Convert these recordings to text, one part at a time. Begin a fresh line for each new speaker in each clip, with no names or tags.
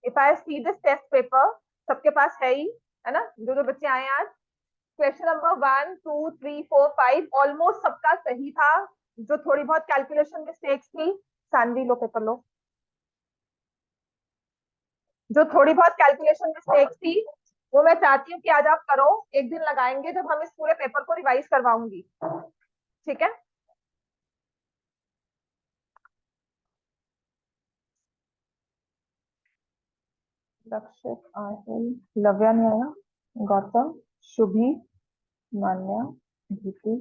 If I see this test paper, सबके पास है ही, है ना, जो जो बच्चे आए आज, क्वेश्चन नंबर 1 2 3 4 5 ऑलमोस्ट सबका सही था। जो थोड़ी बहुत कैलकुलेशन मिस्टेक्स थी, सानवी लो पेपर लो, जो थोड़ी बहुत कैलकुलेशन मिस्टेक्स थी वो मैं चाहती हूँ कि आज आप करो। एक दिन लगाएंगे जब हम इस पूरे पेपर को रिवाइज करवाऊंगी, ठीक है। लक्षित, आहिल, लव्या नहीं आया, गौतम, शुभी, मान्या, धीति,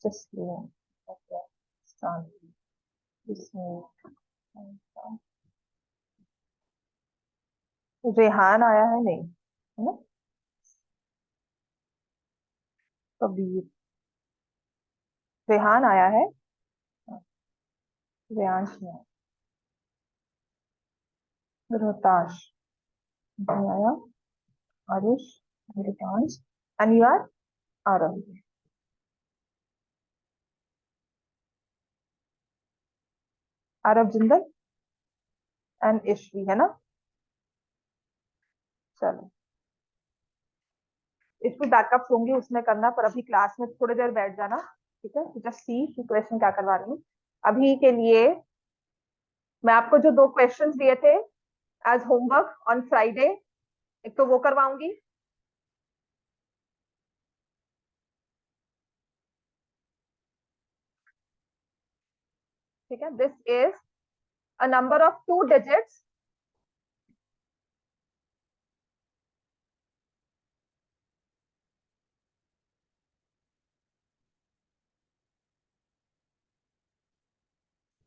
जसलीन, ओके, शांति, इसमें रेहान आया है नहीं, है ना, कबीर, रेहान आया है, रेयांश नहीं आया, रोहताश नहीं आया, Aarush, Ritansh, and you are Aarav, Aarav Jindal and Ishvi, है ना। चलो, इसमें बैकअप होंगे उसमें करना, पर अभी क्लास में थोड़ी देर बैठ जाना, ठीक है, जस्ट सी कि क्वेश्चन क्या करवा रही हूँ। अभी के लिए मैं आपको जो 2 क्वेश्चंस दिए थे एज होमवर्क ऑन फ्राइडे, एक तो वो करवाऊंगी, ठीक है। This is a number of 2 digits,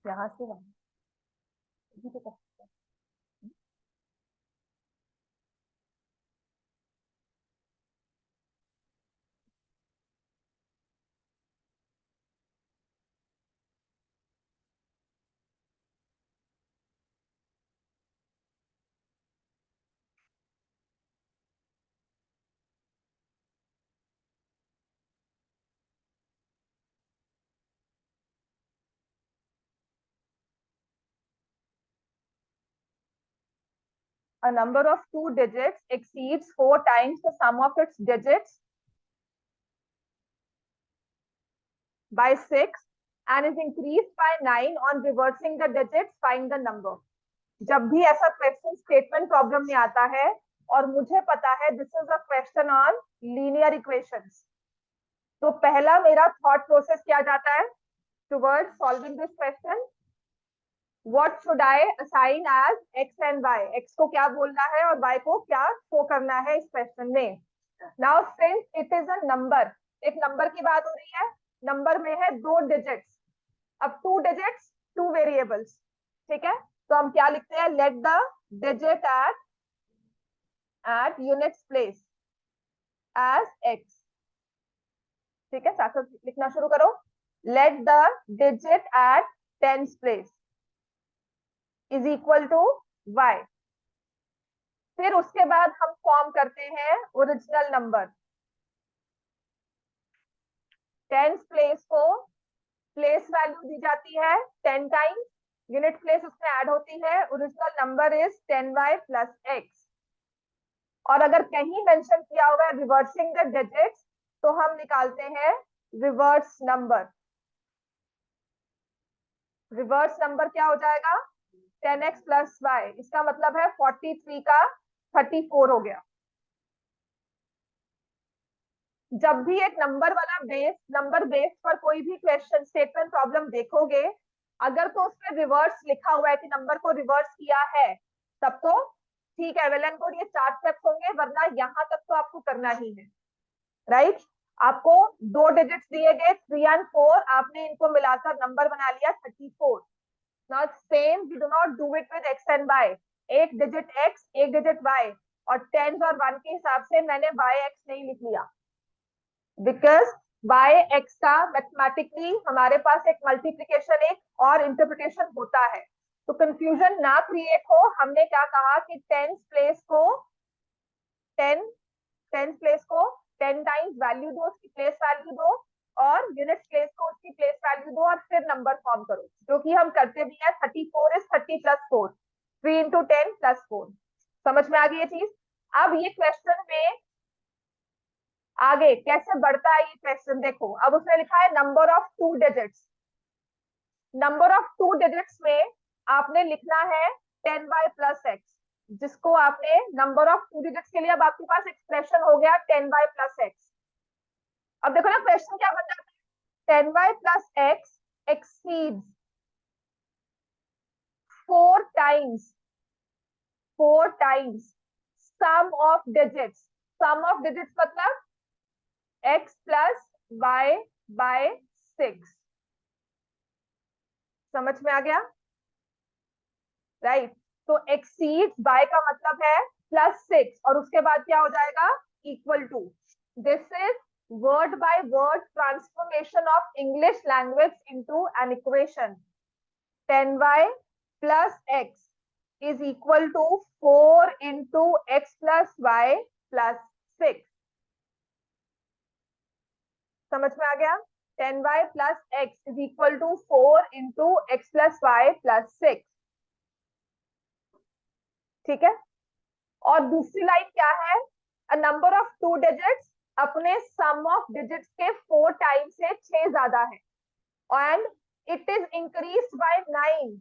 यहाँ से वहां, इसी पे कर सकते हैं। A number of 2 digits exceeds 4 times the sum of its digits by 6 and is increased by 9 on reversing the digits, find the number. जब भी ऐसा क्वेश्चन स्टेटमेंट प्रॉब्लम में आता है और मुझे पता है this is a question on linear equations, तो पहला मेरा थॉट प्रोसेस क्या जाता है towards solving this question, what should I assign as X and Y, X को क्या बोलना है और वाई को क्या शो करना है इस क्वेश्चन में। Now since it is a number, एक नंबर की बात हो रही है, नंबर में है 2 डिजिट्स, अब 2 डिजिट्स 2 वेरिएबल्स, ठीक है, तो हम क्या लिखते हैं, let the digit at units place as X, ठीक है, साथ साथ लिखना शुरू करो, let the digit at tens place is equal to Y. फिर उसके बाद हम फॉर्म करते हैं ओरिजिनल नंबर, टेंस प्लेस को प्लेस वैल्यू दी जाती है 10 टाइम्स, यूनिट प्लेस उसमें ऐड होती है, original number is 10y plus X. और अगर कहीं मेंशन किया होगा रिवर्सिंग द डिजिट्स, तो हम निकालते हैं रिवर्स नंबर, रिवर्स नंबर क्या हो जाएगा 10x प्लस वाई, इसका मतलब है 43 का 34 हो गया। जब भी एक नंबर वाला बेस, नंबर बेस पर कोई भी क्वेश्चन स्टेटमेंट प्रॉब्लम देखोगे, अगर तो उसमें रिवर्स लिखा हुआ है कि नंबर को रिवर्स किया है, तब तो ठीक है, वेल एंड गुड, ये 4 स्टेप्स होंगे, वरना यहाँ तक तो आपको करना ही है, राइट। आपको 2 डिजिट्स दिए गए 3 और 4, आपने इनको मिलाकर नंबर बना लिया 34। Not same, we do not do it with X and Y, एक डिजिट एक्स एक डिजिट वाई, और टेंस और 1 के हिसाब से मैंने वाई एक्स नहीं लिख लिया, बिकॉज वाई एक्स का मैथमेटिकली हमारे पास एक मल्टीप्लीकेशन एक और इंटरप्रिटेशन होता है, तो कंफ्यूजन ना क्रिएट हो, हमने क्या कहा कि टेन टेंस प्लेस को 10 टाइम्स वैल्यू दो, उसकी प्लेस वैल्यू दो, और यूनिट प्लेस को उसकी प्लेस वैल्यू दो, और फिर नंबर फॉर्म करो, जो कि हम करते भी है। 34 इज 30 प्लस 4, 3 into 10 प्लस 4, समझ में आ गई ये चीज। अब ये क्वेश्चन में आगे कैसे बढ़ता है ये क्वेश्चन देखो। अब उसने लिखा है number of 2 digits. Number of 2 digits में आपने लिखना है 10y प्लस एक्स, जिसको आपने नंबर ऑफ 2 डिजिट्स के लिए अब आपके पास एक्सप्रेशन हो गया 10y प्लस एक्स। अब देखो ना क्वेश्चन क्या बन जाता है, 10y plus X exceeds 4 times, 4 times sum of digits. Sum of digits मतलब x प्लस वाई बाय 6। समझ में आ गया, राइट। तो एक्सीड बाय का मतलब है +6 और उसके बाद क्या हो जाएगा, equal to. This is word by word transformation of English language into an equation. 10y plus X is equal to 4 into X plus Y plus 6। समझ में आ गया, 10y plus X is equal to 4 into X plus Y plus 6। ठीक है। और दूसरी line क्या है, अ नंबर ऑफ 2 डिजिट्स अपने सम ऑफ डिजिट्स के 4 टाइम से 6 ज्यादा है and it is increase by 9।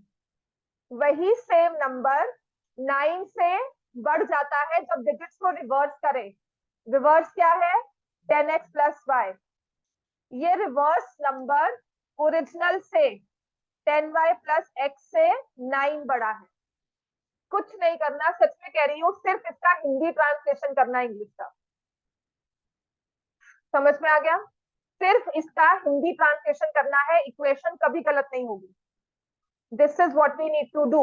वही सेम नंबर 9 से बढ़ जाता है जब डिजिट्स को रिवर्स करें। रिवर्स क्या है, 10x प्लस वाई। ये रिवर्स नंबर ओरिजिनल से 10y प्लस एक्स से 9 बड़ा है। कुछ नहीं करना, सच में कह रही हूँ, सिर्फ इसका हिंदी ट्रांसलेशन करना है इंग्लिश का। समझ में आ गया, सिर्फ इसका हिंदी ट्रांसलेशन करना है, इक्वेशन कभी गलत नहीं होगी। This is what we need to do.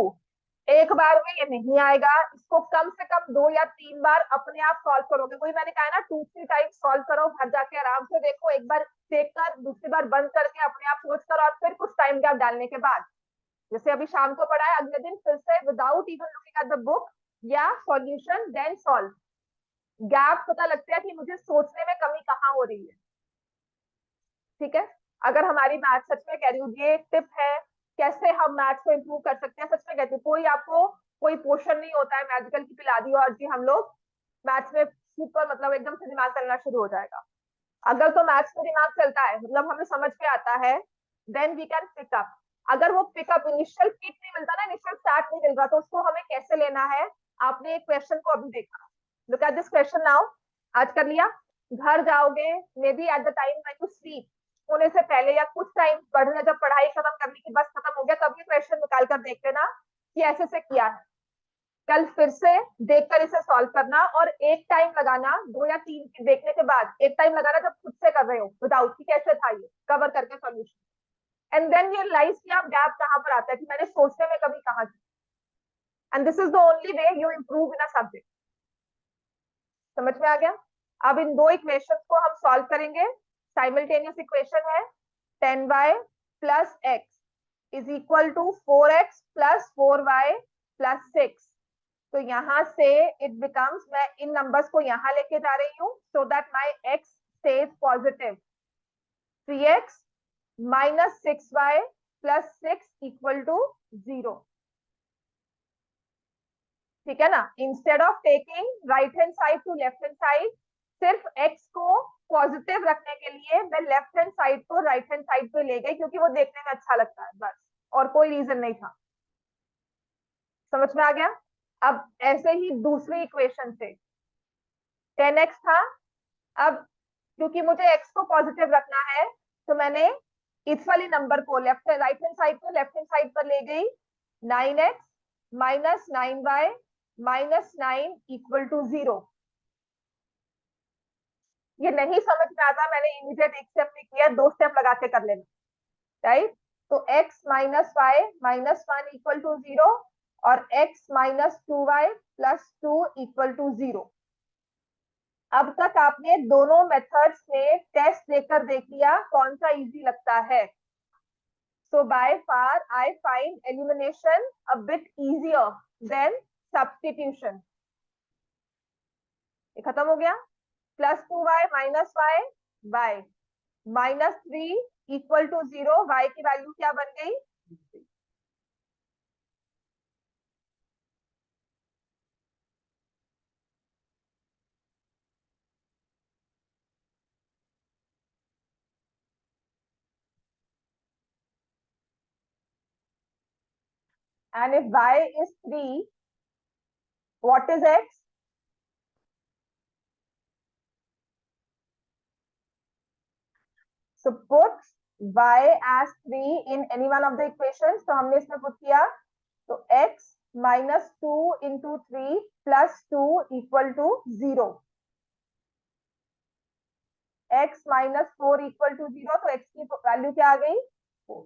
एक बार में ये नहीं आएगा, इसको कम से कम 2 या 3 बार अपने आप सॉल्व करोगे। वही मैंने कहा ना, 2-3 टाइम सॉल्व करो, घर जाके आराम से देखो, एक बार देख कर, दूसरी बार बंद करके अपने आप सोच कर, और फिर कुछ टाइम गैप डालने के बाद, जैसे अभी शाम को पढ़ा है, अगले दिन फिर से without even looking at the book या सॉल्यूशन देन सॉल्व। गैप पता लगता है कि मुझे सोचने में कमी कहाँ हो रही है। ठीक है। अगर हमारी मैथ, सच में कह रही हूँ, ये टिप है कैसे हम मैथ को इम्प्रूव कर सकते हैं। सच में कहती हूँ, कोई आपको कोई पोर्शन नहीं होता है मैजिकल की पिला दी और जी हम लोग मैथ्स में सुपर, मतलब एकदम से दिमाग चलना शुरू हो जाएगा। अगर तो मैथ्स में दिमाग चलता है, मतलब हमें समझ में आता है, then we can pick up. अगर वो पिकअप इनिशियल किक नहीं मिलता ना, इनिशियल स्टार्ट नहीं मिल रहा, तो उसको हमें कैसे लेना है। आपने एक क्वेश्चन को अभी देखा, look at this question now. आज कर लिया, घर जाओगे may be at the time when you sleep, सोने से पहले या कुछ टाइम पढ़ने, जब पढ़ाई खत्म करने की बस खत्म हो गया, तब ये क्वेश्चन निकाल कर देख लेना कि ऐसे से किया है। कल फिर से देखकर इसे सॉल्व करना और एक टाइम लगाना, 2 या 3 देखने के बाद एक टाइम लगाना जब खुद से कर रहे हो विदाउट कि कैसे था ये, कवर करके solution. And then you realise कि आप गैप कहाँ पर आता है, कि मैंने सोचने में कभी कहाँ की। And this is the only way you improve in a subject. समझ में आ गया। अब इन 2 इक्वेशंस को हम सॉल्व करेंगे। साइमल्टेनियस इक्वेशन है 10y plus X is equal to 4x plus 4y plus 6। तो यहां से इट बिकम्स, मैं इन नंबर्स को यहां लेके जा रही हूँ so that my X stays positive. 3x minus 6y plus 6 equal to 0। ठीक है ना। Instead of taking right hand side to left hand side, सिर्फ x को पॉजिटिव रखने के लिए मैं लेफ्ट हैंड साइड को राइट हैंड साइड पे ले गई, क्योंकि वो देखने में अच्छा लगता है बस, और कोई रीजन नहीं था। समझ में आ गया। अब ऐसे ही दूसरी इक्वेशन से 10x था, अब क्योंकि मुझे x को पॉजिटिव रखना है, तो मैंने इस वाली नंबर को लेफ्ट राइट हैंड साइड को लेफ्ट हैंड साइड पर ले गई। 9x minus 9y minus 9 equal to 0। ये नहीं समझ में आता, मैंने इमीडिएट एक स्टेप नहीं किया, 2 स्टेप लगा के कर लेना, राइट। तो x minus Y minus 1 equal to 0 और x minus 2y plus 2 equal to 0। अब तक आपने दोनों मेथड्स में टेस्ट देकर देख लिया कौन सा इजी लगता है। So by far I find elimination a bit easier than substitution. ये खत्म हो गया। +2y minus Y by -3 equal to 0। y की वैल्यू क्या बन गई, and if y is 3, what is x? So put y as 3 in any one of the equations. तो हमने इसमें put किया, तो x minus 2 into 3 plus 2 equal to 0. x minus 4 equal to 0, तो x की वैल्यू क्या आ गई? 4.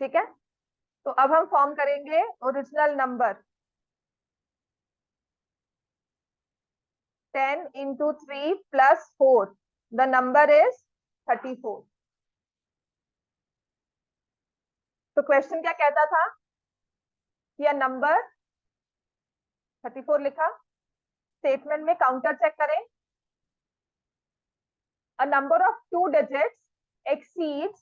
ठीक है, तो अब हम फॉर्म करेंगे original number. 10 into 3 plus 4, the number is 34. तो क्वेश्चन क्या कहता था कि नंबर 34 लिखा. स्टेटमेंट में काउंटर चेक करें. A number of 2 digits exceeds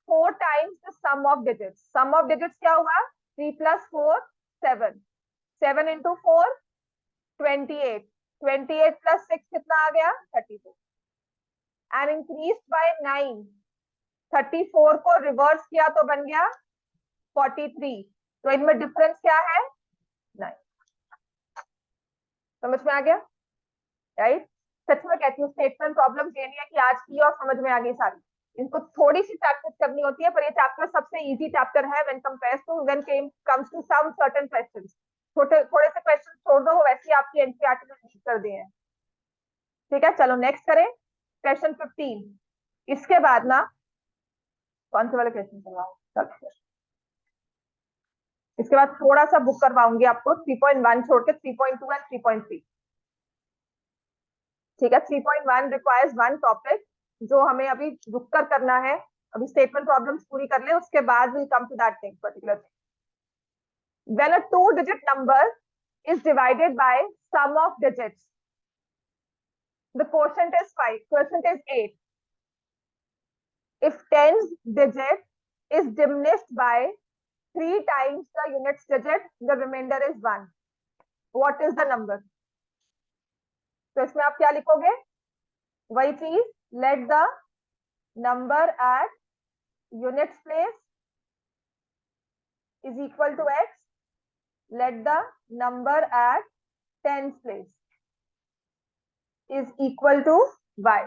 4 times the sum of digits. Sum of digits क्या हुआ? 3 plus 4 7. 7 into 4 28. 28 plus 6 कितना आ गया? 34. And increased by 9. 34 को रिवर्स किया तो बन गया 43. तो इनमें डिफरेंस क्या है? 9. समझ में आ गया? राइट? सच में कहती हूँ स्टेटमेंट प्रॉब्लम ये नहीं है कि आज की और समझ में आ गई सारी. इनको थोड़ी सी प्रैक्टिस करनी होती है, पर ये चैप्टर सबसे इजी चैप्टर है when comes to some certain questions. थोड़े से क्वेश्चन छोड़ दो, वैसे आपकी एनसीईआरटी में लीक कर दिए हैं. ठीक है, चलो नेक्स्ट करें. क्वेश्चन 15. इसके बाद ना कौन से वाले क्वेश्चन करवाऊं? इसके बाद थोड़ा सा बुक करवाऊंगी आपको 3.1 छोड़ के 3.2 एंड 3.3. ठीक है, 3.1 रिक्वायर्स वन टॉपिक जो हमें अभी रुक कर करना है. अभी स्टेटमेंट प्रॉब्लम्स पूरी कर ले, उसके बाद will come to that thing particular thing. When a 2-digit number is divided by sum of digits, the quotient is 5, quotient is 8. If 10th digit is diminished by 3 times the units digit, the remainder is 1. What is the number? तो इसमें आप क्या लिखोगे? वही चीज, let the number at units place is equal to x. Let the number at tens place is equal to y.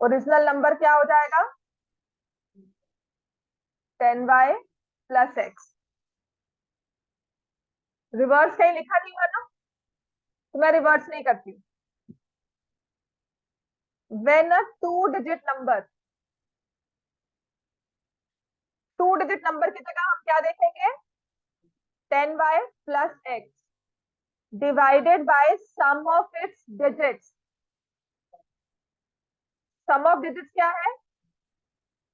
Original number क्या हो जाएगा? 10y plus x. रिवर्स कहीं लिखा नहीं हुआ ना, तो मैं रिवर्स नहीं करती. When a 2-digit number, 2-digit number की जगह हम क्या देखेंगे? 10y plus x divided by sum of its digits. Sum of digits क्या है?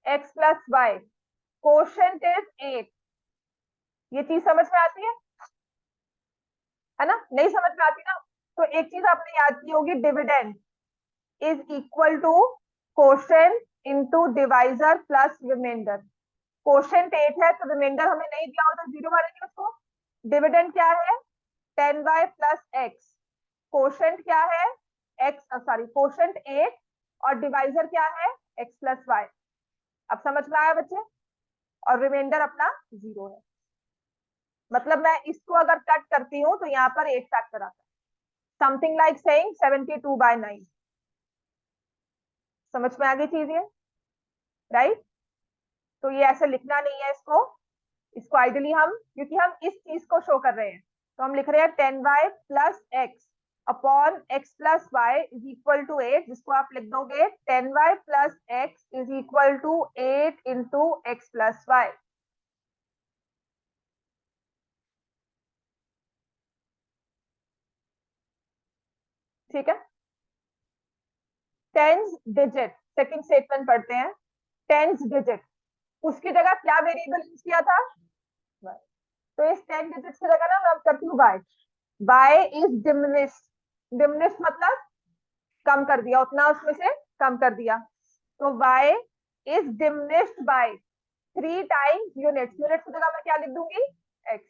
x plus y. Quotient is 8. ये चीज समझ में आती है ना? नहीं समझ में आती ना, तो एक चीज आपने याद की होगी, dividend is equal to quotient into divisor plus remainder. Quotient 8 है तो रिमाइंडर हमें नहीं दिया हो तो 0 मारेंगे उसको. डिविडेंड क्या है? 10y plus x. कोशेंट क्या है? कोशेंट 8 और डिवाइजर क्या है? x plus y. अब समझ में आया बच्चे? और रिमाइंडर अपना 0 है. मतलब मैं इसको अगर कट करती हूँ तो यहाँ पर 8 फैक्टर आता है. Something like saying 72/9. समझ में आ गई चीज ये? राइट? तो ये ऐसे लिखना नहीं है इसको आइडियली हम, क्योंकि हम इस चीज को शो कर रहे हैं, तो हम लिख रहे हैं 10y plus x upon x plus y is equal to 8, जिसको आप लिख दोगे 10y plus x is equal to 8 into x plus y. ठीक है, टेंस डिजिट सेकंड स्टेटमेंट पढ़ते हैं. टेंस डिजिट, उसकी जगह क्या वेरिएबल यूज किया था? तो इस 10 डिजिट की जगह ना मैं करती हूँ y इज डिमिनिश्ड. डिमिनिश्ड मतलब कम कर दिया, उतना उसमें से कम कर दिया. तो y is diminished by 3 times units. Units की जगह मैं क्या लिख दूंगी? x.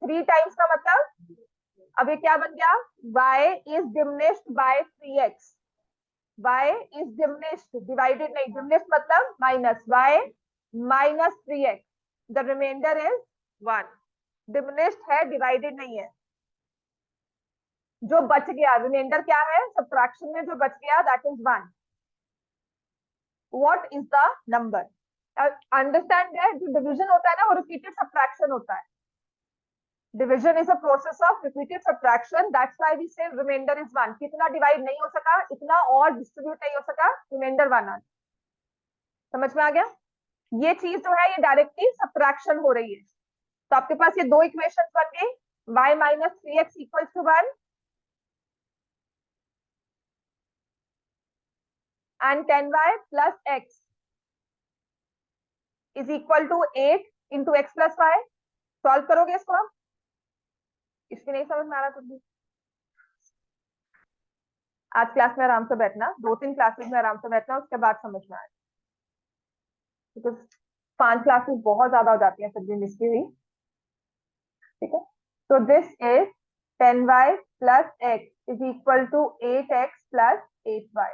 3 टाइम्स का मतलब अब ये क्या बन गया? y is diminished by 3x. y is diminished, divided नहीं, डिमिनिश्ड मतलब minus. y minus 3x, the remainder is 1। Diminished है, डिवाइडेड नहीं है। जो बच गया, रिमाइंडर क्या है सब्ट्रैक्शन में, जो बच गया that is 1। What is the number? Understand that जो डिवीजन होता है ना वो रिपीटेड सब्ट्रैक्शन होता है। Division is a process of repeated subtraction, that's why we say remainder is 1। कितना डिवाइड नहीं हो सका, इतना और डिस्ट्रीब्यूट नहीं हो सका, रिमाइंडर 1 आ। समझ में आ गया? ये चीज जो है ये डायरेक्टली सब्ट्रैक्शन हो रही है। तो आपके पास ये दो इक्वेशन बन गई, y minus 3x equal to 1 and 10y plus x is equal to 8 into X plus Y. Solve करोगे इसको आप? इसकी नहीं समझ में आ रहा कुछ भी? आज क्लास में आराम से बैठना, 2-3 क्लासेस में आराम से बैठना, उसके बाद समझ में आए, बिकॉज 5 क्लासेस बहुत ज्यादा हो जाती है फिर भी मिस की हुई। ठीक है, तो this is 10y plus x is equal to 8x plus 8y।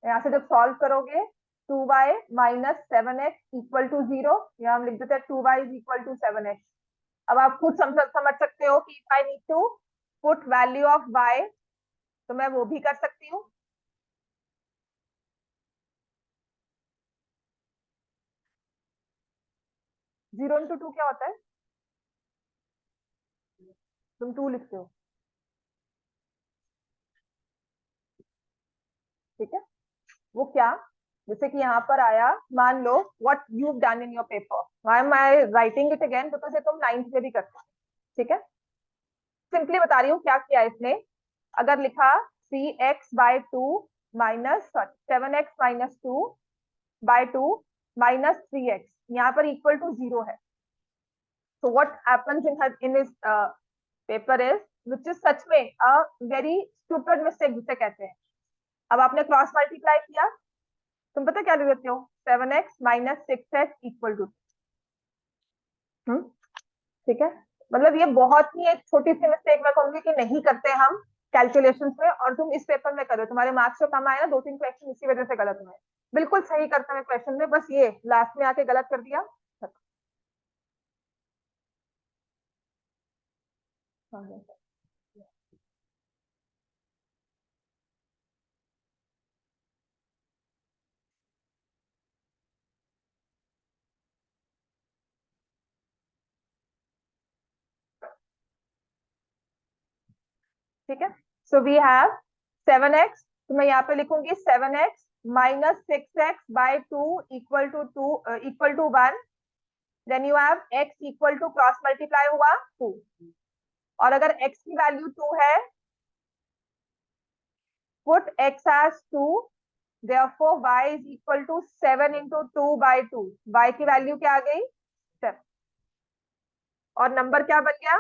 यहाँ से जब सॉल्व करोगे 2y minus 7x equal to 0, यहाँ हम लिख देते हैं 2y is equal to 7x। अब आप खुद समझ सकते हो कि if I need to put value of y तो मैं वो भी कर सकती हूँ। 0 इंटू 2 क्या होता है? तुम 2 लिखते हो, ठीक है। वो क्या, जैसे कि यहाँ पर आया, मान लो what you done in your paper, why am I writing it again, because ये तुम 9th में भी करते हो। ठीक है, सिंपली बता रही हूँ क्या किया इसने। अगर लिखा 3x/2 minus 7x-2 bye 2 minus 3x, यहाँ पर इक्वल टू 0 है। so what happens in his paper is, which is सच में a very stupid mistake जिसे कहते हैं। अब आपने क्रॉस मल्टीप्लाई किया, तुम पता क्या लिख देते हो, 7x minus 6x equal to. ठीक है, मतलब ये बहुत ही एक छोटी सी मिस्टेक मैं कहूंगी कि नहीं करते हम कैलकुलेशंस में, और तुम इस पेपर में करो, तुम्हारे मार्क्स जो कम आए ना 2-3 क्वेश्चन इसी वजह से गलत हुए। बिल्कुल सही करते हैं क्वेश्चन में, बस ये लास्ट में आके गलत कर दिया। ठीक है, सो वी हैव 7x, तो मैं यहाँ पे लिखूंगी 7x minus 6x by 2 equal to 1। Then you have x equal to cross multiply हुआ 2, और अगर x की वैल्यू 2 है, put x as 2, therefore y is equal to 7 into 2 by 2। y की वैल्यू क्या आ गई? 7। और नंबर क्या बन गया?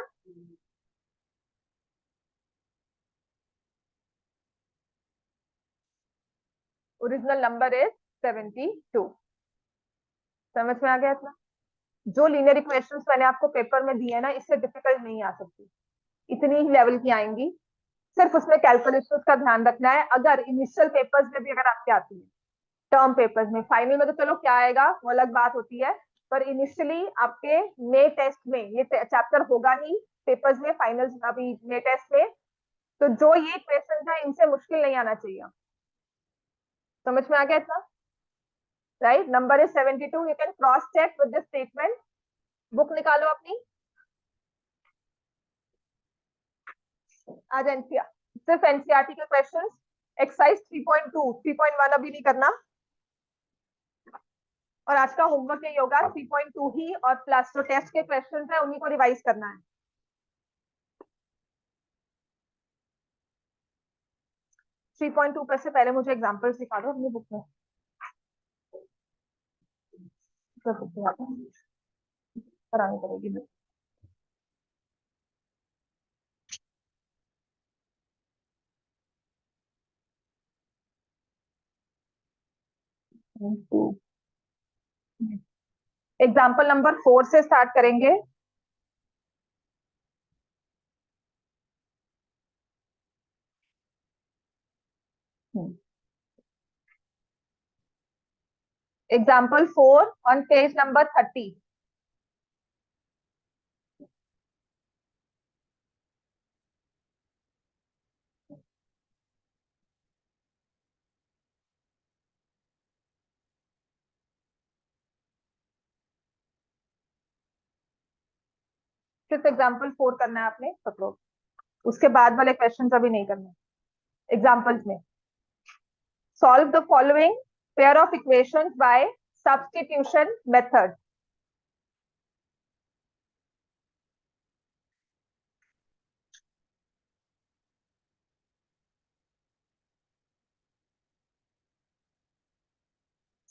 Original number is 72। समझ में आ गया इतना? जो लीनियर इक्वेशंस मैंने आपको पेपर में दिए ना, इससे डिफिकल्ट नहीं आ सकती, इतनी ही लेवल की आएंगी। सिर्फ उसमें कैलकुलेशंस का ध्यान रखना है। अगर इनिशियल पेपर्स में भी अगर आपके आती है, टर्म पेपर्स में, फाइनल में तो चलो क्या आएगा वो अलग बात होती है, पर इनिशियली आपके मे टेस्ट में ये चैप्टर होगा ही, पेपर्स में, फाइनल अभी मे टेस्ट में। तो जो ये क्वेश्चन है इनसे मुश्किल नहीं आना चाहिए। समझ में आ गया इतना? Right, number is 72। You can cross check with this statement. Book निकालो अपनी, आज एनसीआर, सिर्फ एनसीआरटी के क्वेश्चंस। एक्सरसाइज 3.2, 3.1 अभी नहीं करना। और आज का होमवर्क यही होगा, 3.2 ही, और प्लस जो टेस्ट के क्वेश्चंस है उन्हीं को रिवाइज करना है। 3.2 पर से पहले मुझे एग्जांपल्स दिखा दो अपनी बुक में। करानी पड़ेगी। एग्जाम्पल नंबर 4 से स्टार्ट करेंगे। Example 4 on page number 30. सिर्फ एग्जाम्पल 4 करना है आपने, पकड़ो. उसके बाद वाले क्वेश्चन अभी नहीं करने. एग्जाम्पल्स में solve the following pair of equations by substitution method.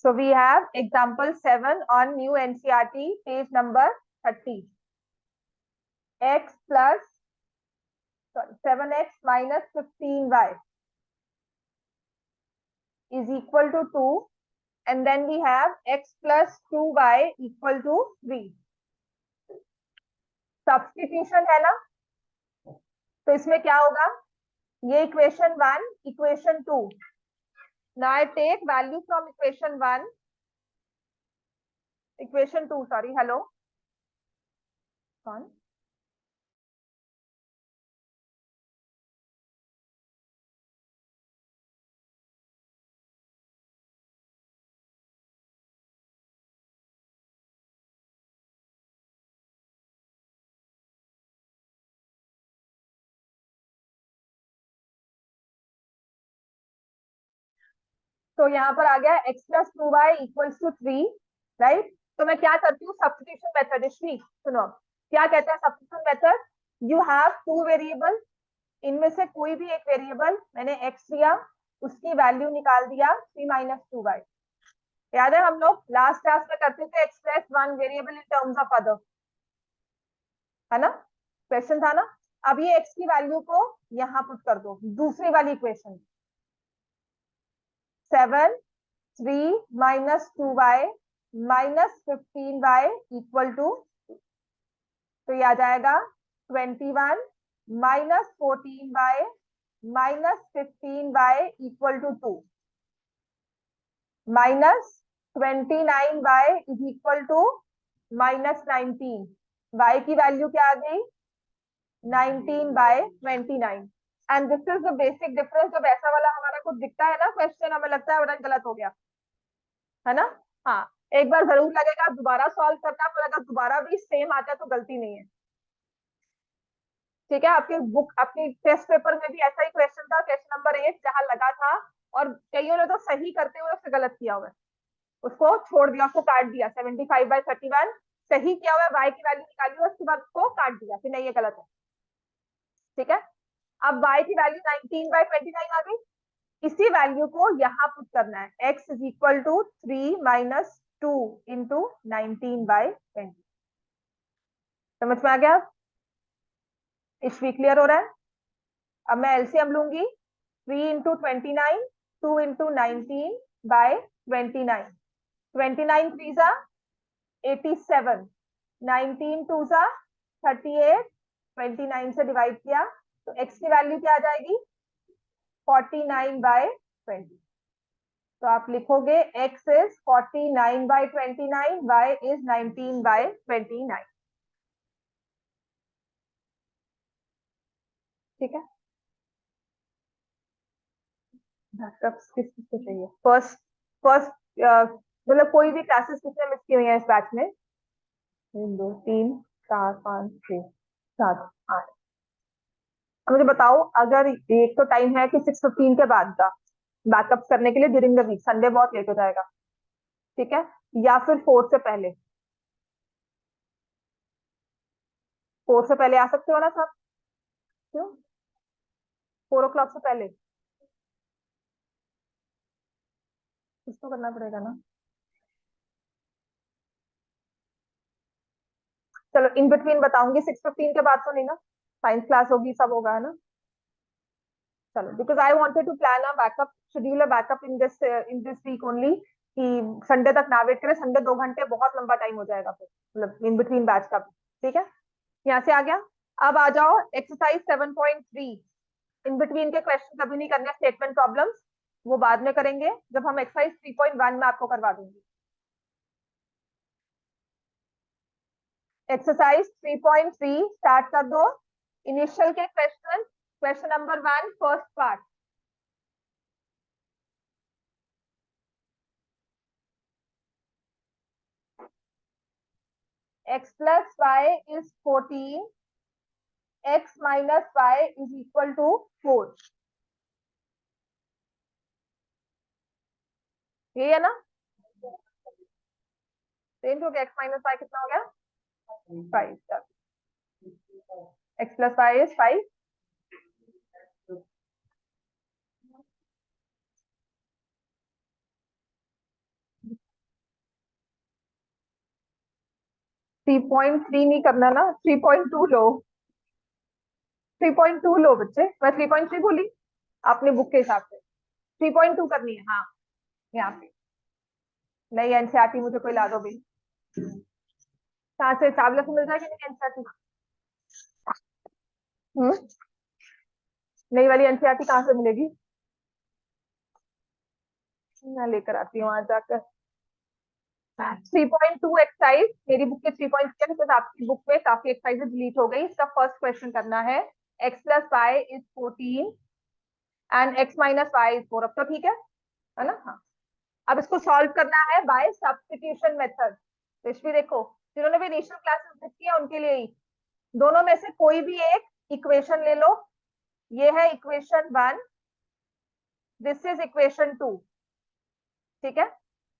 So we have example 7 on new NCERT, page number 30. X plus, sorry, 7x minus 15y is equal to 2, and then we have x plus 2y equal to 3. Substitution है ना, तो इसमें क्या होगा, ये equation 1, equation 2. Now I take value from equation 1, equation 2, sorry, hello. Fine. तो यहाँ पर आ गया x plus 2y equals to 3, right. तो मैं क्या करती हूँ, सब्स्टिट्यूशन मेथड. इश्वी सुनो, क्या कहता है substitution method. You have two variable, इनमें से कोई भी एक वेरिएबल, मैंने x लिया, उसकी वैल्यू निकाल दिया 3 माइनस 2y. याद है हम लोग लास्ट क्लास में करते थे x plus 1 variable in terms of other, है ना, क्वेश्चन था ना. अब ये x की वैल्यू को यहाँ पुट कर दो, दूसरी वाली equation. 7 3 minus 2y minus 15y equal to, तो ये आ जाएगा 21 minus 14y minus 15y equal to 2, minus 29y is equal to minus 19. y की वैल्यू क्या आ गई, 19/29. And this is the basic difference. जब ऐसा वाला हमारा कुछ दिखता है ना क्वेश्चन, हमें लगता है बड़ा गलत हो गया, है ना. हाँ, एक बार जरूर लगेगा, दोबारा सॉल्व करना, पर अगर दोबारा भी सेम आता है तो गलती नहीं है. ठीक है, आपकी बुक, आपकी टेस्ट पेपर में भी ऐसा ही क्वेश्चन था, क्वेश्चन नंबर 8, जहां लगा था, और कईयों ने तो सही करते हुए उससे गलत किया हुआ है, उसको छोड़ दिया, उसको काट दिया. 75/31 सही किया हुआ है, y की वैल्यू निकाली हुई, उसके बाद उसको काट दिया कि नहीं ये गलत है. ठीक है, अब y की वैल्यू 19/29 आ गई. इसी वैल्यू को यहाँ पुट करना है, x is equal to 3 minus 2 into 19/20. समझ में आ गया, इसवी क्लियर हो रहा है. अब मैं एलसीएम लूंगी, 3 इंटू 29, 2 इंटू 19/29. 29 3 जा 87, 19 2 जा 38, 29 से डिवाइड किया तो x की वैल्यू क्या आ जाएगी, 49/20. तो आप लिखोगे x इज 49/29, y इज 19/29. ठीक है, बैकअप्स किस किस को चाहिए, फर्स्ट फर्स्ट मतलब कोई भी क्लासेस किसने मिस की हुई है इस बैच में, 1 2 3 4 5 6 7 8. मुझे बताओ, अगर एक तो टाइम है कि 6:15 के बाद का बैकअप करने के लिए ड्यूरिंग द वीक, संडे बहुत लेट हो जाएगा, ठीक है, या फिर 4 से पहले, 4 से पहले आ सकते हो ना सब, क्यों, 4 o'clock से पहले कुछ तो करना पड़ेगा ना. चलो इन बिटवीन बताऊंगी, 6:15 के बाद तो नहीं ना, साइंस क्लास होगी, सब होगा, है ना. चलो, because I wanted to plan a backup, schedule a backup in this week only, कि संडे तक ना वेट करें. संडे 2 घंटे बहुत लंबा टाइम हो जाएगा फिर, मतलब इन बिटवीन बैच का. ठीक है, यहाँ से आ गया. अब आ जाओ एक्सरसाइज 7.3. इन बिटवीन के क्वेश्चन कभी नहीं करने, स्टेटमेंट प्रॉब्लम्स वो बाद में करेंगे, जब हम एक्सरसाइज 3.1 में आपको करवा दूंगी. एक्सरसाइज 3.3 स्टार्ट कर दो। इनिशियल के question, question number 1 first part. x plus y is 14, x minus y is equal to 4। ये है ना, चेंज हो गया। x माइनस वाई कितना हो गया? 5। x plus Y is 5। 3.3 नहीं करना ना, 3.2 लो। 3.2 लो बच्चे, मैं 3.3 बोली आपने बुक के हिसाब से। 3.2 करनी है, हाँ। यहाँ पे नहीं, एनसीईआरटी मुझे कोई ला दो भाई। कहाँ से चावला से मिल जाएगी? नहीं एनसीईआरटी। नई वाली एनसीईआरटी कहाँ से मिलेगी? मैं लेकर आती हूँ आज जाकर। 3.2 एक्सरसाइज, मेरी बुक के 3.3 बिकॉज आपकी बुक में काफी एक्सरसाइजेस डिलीट हो गई। इसका फर्स्ट क्वेश्चन करना है। x plus Y is 14 and x minus Y is 4। अब तो ठीक है ना? हाँ। अब इसको सॉल्व करना है बाय सब्स्टिट्यूशन मेथड। ऋषि देखो, जिन्होंने भी इनिशियल क्लासेस देखी है उनके लिए ही, दोनों में से कोई भी एक इक्वेशन ले लो। ये है इक्वेशन 1, दिस इज इक्वेशन 2। ठीक है,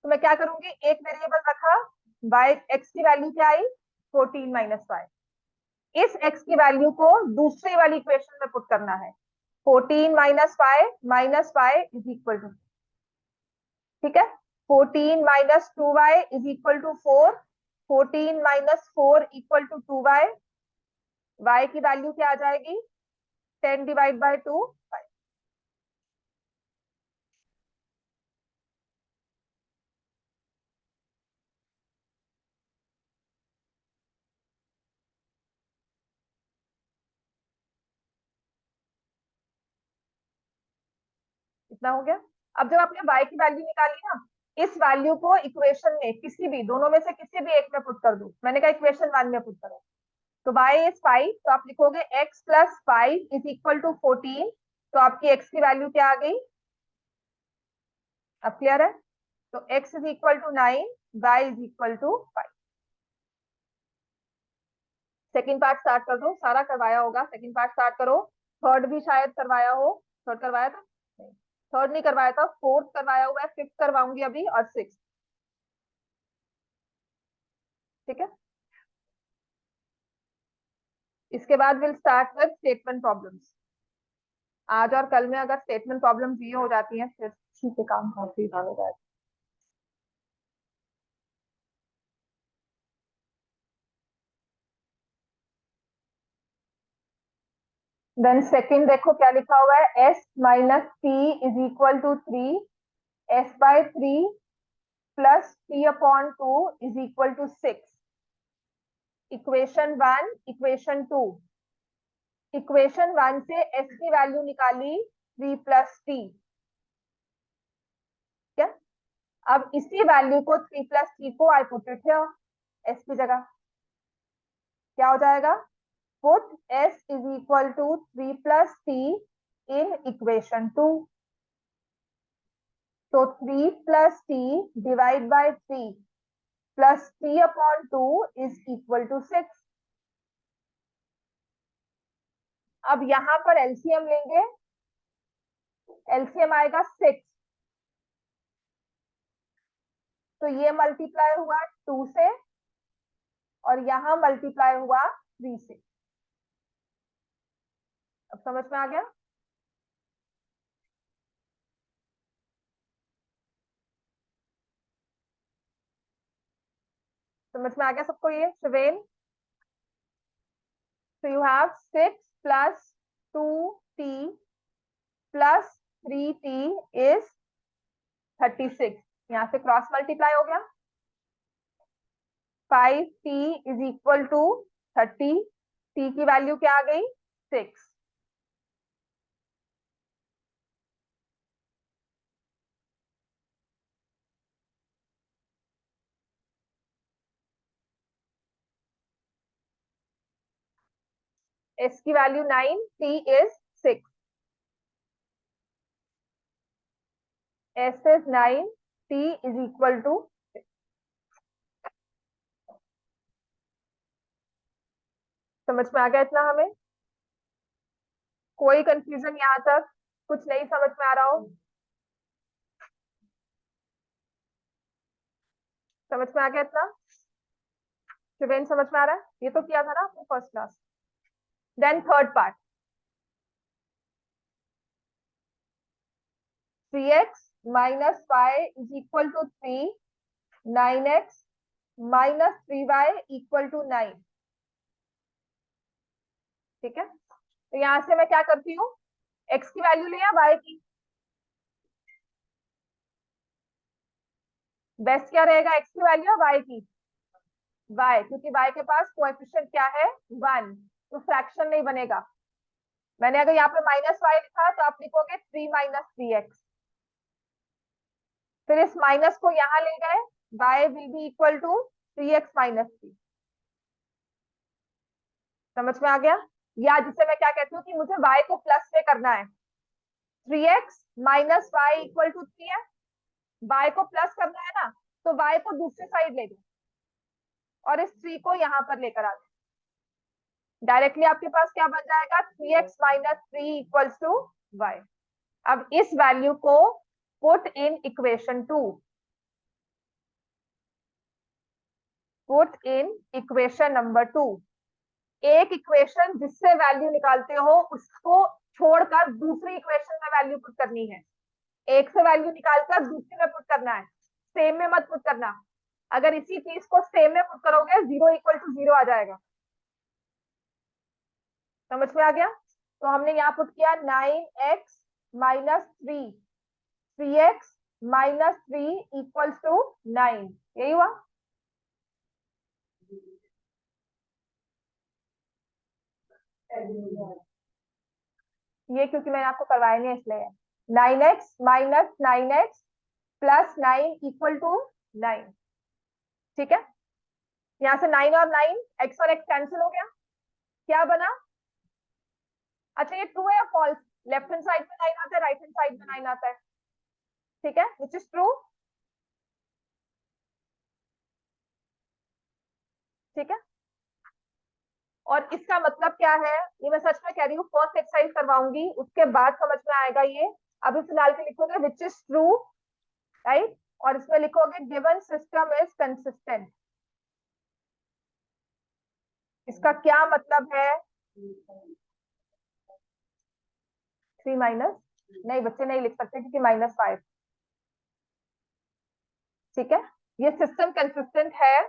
तो मैं क्या करूंगी, एक वेरिएबल रखा, y x की वैल्यू क्या आई? 14 माइनस वाई। इस x की वैल्यू को दूसरी वाली इक्वेशन में पुट करना है। 14 minus Y is equal to, ठीक है, 14 minus 2y is equal to 4। 14 minus 4 equal to 2y। y की वैल्यू क्या आ जाएगी? 10 डिवाइड बाय 2। इतना हो गया। अब जब आपने y की वैल्यू निकाली ना, इस वैल्यू को इक्वेशन में किसी भी, दोनों में से किसी भी एक में पुट कर दो। मैंने कहा इक्वेशन 1 में पुट करो। तो y इज 5, तो आप लिखोगे x plus 5 is equal to 14। तो आपकी x की वैल्यू क्या आ गई? अब क्लियर है? तो x is equal to 9, y is equal to 5। Second part start कर दो, सारा करवाया होगा। सेकेंड पार्ट स्टार्ट करो। थर्ड भी शायद करवाया हो। थर्ड करवाया था? नहीं, थर्ड नहीं करवाया था। फोर्थ करवाया हुआ है, फिफ्थ करवाऊंगी अभी, और सिक्स। ठीक है, इसके बाद will start with statement problems. आज और कल में अगर स्टेटमेंट प्रॉब्लम्स ये हो जाती हैं, फिर ठीक है, काम काफी हो जाएगा। देन सेकंड देखो क्या लिखा हुआ है, s minus T is equal to 3, s by 3 plus t upon 2 is equal to 6। Equation 1, equation 2। Equation 1 से s की वैल्यू निकाली 3 प्लस टी। क्या? अब इसी वैल्यू को 3 प्लस टी को I put it here, s की जगह क्या हो जाएगा? Put s is equal to 3 plus T in equation 2। तो 3 plus T divide by 3 plus T upon 2 is equal to 6। अब यहां पर एलसीएम लेंगे, एलसीएम आएगा 6। तो ये मल्टीप्लाई हुआ 2 से, और यहां मल्टीप्लाई हुआ 3 से। अब समझ में आ गया? समझ में आ गया सबको ये शिवेन? So you have 6 plus 2t plus 3t is 36। यहाँ से क्रॉस मल्टीप्लाई हो गया। 5t is equal to 30। t की वैल्यू क्या आ गई? 6। s की value 9, t is 6. s is 9, t is equal to 6. समझ में आ गया इतना? हमें कोई कंफ्यूजन यहाँ तक? कुछ नहीं समझ में आ रहा हो? समझ में आ गया इतना? शिवेन समझ में आ रहा है? ये तो किया था ना आपने first class. Then third part, 3x minus y is equal to 3, 9x minus 3y equal to 9. ठीक है, तो यहां से मैं क्या करती हूँ, x की वैल्यू लिया y की. बेस्ट क्या रहेगा, x की वैल्यू या y की? y, क्योंकि y के पास कोएफिशिएंट क्या है, 1, तो फ्रैक्शन नहीं बनेगा. मैंने अगर यहाँ पे -y लिखा तो आप लिखोगे 3 minus 3x. फिर इस माइनस को यहाँ ले गए, y will be equal to 3x minus 3. समझ में आ गया? या जिसे मैं क्या कहती हूँ कि मुझे y को प्लस में करना है, 3x minus y equal to 3 है. y को प्लस करना है ना, तो y को दूसरी साइड ले दो और इस 3 को यहाँ पर लेकर आ जाए. डायरेक्टली आपके पास क्या बन जाएगा, 3x minus 3 equals to y. अब इस वैल्यू को put in equation 2. Put in equation number 2. एक इक्वेशन जिससे वैल्यू निकालते हो उसको छोड़कर दूसरी इक्वेशन में वैल्यू पुट करनी है. एक से वैल्यू निकालकर दूसरी में पुट करना है, सेम में मत पुट करना. अगर इसी चीज को सेम में पुट करोगे 0 इक्वल टू 0 आ जाएगा. समझ में आ गया? तो हमने यहाँ पुट किया 9x minus 3, 3x minus 3 equals to 9. यही हुआ. ये क्योंकि मैंने आपको करवाया नहीं इसलिए. 9x minus 9x plus 9 equal to 9. ठीक है, यहाँ से 9 और 9, x और x कैंसिल हो गया. क्या बना? अच्छा, ये ट्रू है या फॉल्स? लेफ्ट हैंड साइड में 9 आता है, राइट हैंड साइड में 9 आता है. ठीक है, विच इज ट्रू. ठीक है, और इसका मतलब क्या है, ये मैं सच में कह रही हूँ, फर्स्ट एक्सरसाइज करवाऊंगी उसके बाद समझ में आएगा ये. अभी फिलहाल के लिखोगे विच इज ट्रू, राइट, और इसमें लिखोगे गिवन सिस्टम इज कंसिस्टेंट. इसका क्या मतलब है? 3 माइनस, नहीं बच्चे नहीं लिख सकते क्योंकि -5. ठीक है, ये सिस्टम कंसिस्टेंट है,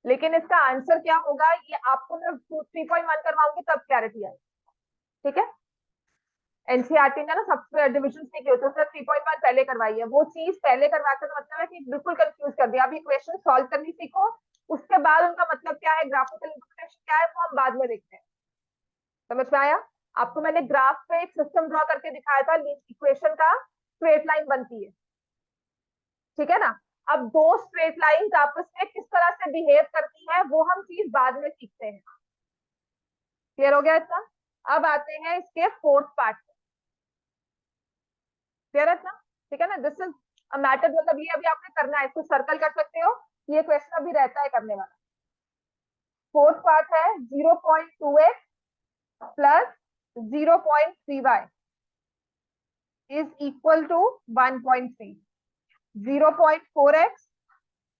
लेकिन इसका आंसर क्या होगा ये आपको मैं 3.1 करवाऊंगी तब क्लैरिटी आएगी. ठीक है, एनसीईआरटी ने ना सब डिविजन सीखे होते हैं, 3.1 पहले करवाई है. वो चीज पहले करवाकर मतलब है कि बिल्कुल कंफ्यूज कर दिया. अभी इक्वेशन सॉल्व करनी सीखो, उसके बाद उनका मतलब क्या है, ग्राफिकल इंटरप्रिटेशन क्या है, वो हम बाद में देखते हैं. समझ में आया? आपको मैंने ग्राफ पे एक सिस्टम ड्रॉ करके दिखाया था, इक्वेशन का स्ट्रेट लाइन बनती है. ठीक है ना? अब दो स्ट्रेट लाइंस आपस में किस तरह से बिहेव करती है वो हम चीज बाद में सीखते हैं. क्लियर हो गया इतना? अब आते हैं इसके फोर्थ पार्ट. क्लियर है इतना? ठीक है ना? दिस इज अ मैटर, मतलब ये अभी आपने करना है, इसको सर्कल कर सकते हो, ये क्वेश्चन अभी रहता है करने वाला. फोर्थ पार्ट है 0.2x plus 0.3y is equal to 1.3. 0.4x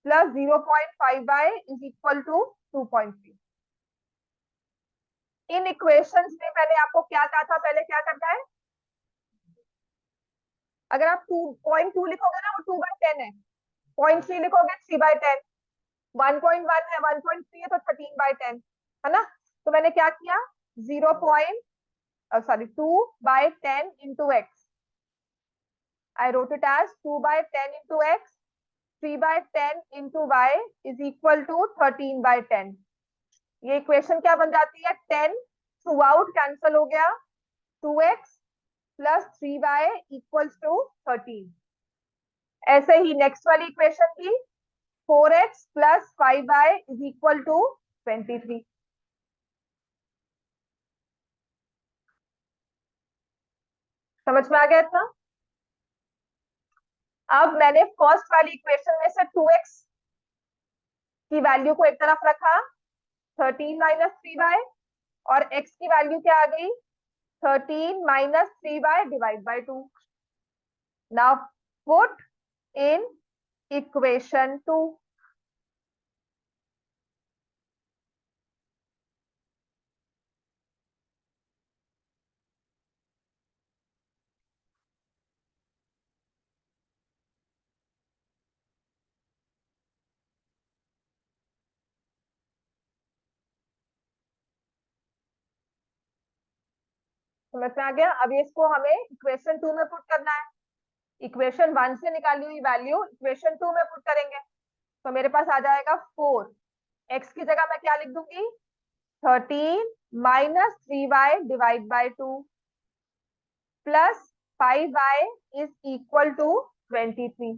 plus 0.5y is equal to 2.3. इन इक्वेशंस में मैंने आपको क्या कहा था, पहले क्या करना है. अगर आप 2.2 लिखोगे ना वो 2/10 है, 0.3 लिखोगे 3/10, 1.1 है 1.3 है तो 13/10 है ना. तो मैंने क्या किया, 2/10 into x. I wrote it as 2/10 into x. 3/10 into y is equal to 13/10. ये इक्वेशन क्या बन जाती है, 10 थ्रू आउट कैंसिल हो गया, 2x plus 3y equals to 13. ऐसे ही नेक्स्ट वाली इक्वेशन की 4x plus 5y is equal to 23. समझ में आ गया इतना? अब मैंने फर्स्ट वाली इक्वेशन में से 2x की वैल्यू को एक तरफ रखा, 13 - 3y, और x की वैल्यू क्या आ गई, 13 - 3y divide by 2। Now put in equation 2। समझ में आ गया? अब इसको हमें इक्वेशन 2 में पुट करना है। इक्वेशन 1 से निकाली हुई वैल्यू इक्वेशन 2 में पुट करेंगे तो मेरे पास आ जाएगा 4। x की जगह मैं क्या लिख दूंगी, 13 - 3y divide by 2 plus 5y is equal to 23।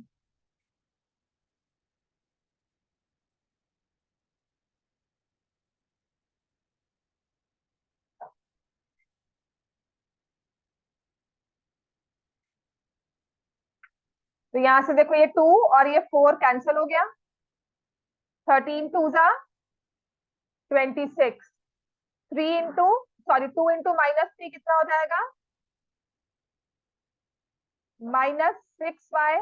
तो यहां से देखो ये 2 और ये 4 कैंसिल हो गया, 13 2 जा 26, 2 इंटू कितना हो जाएगा, -6y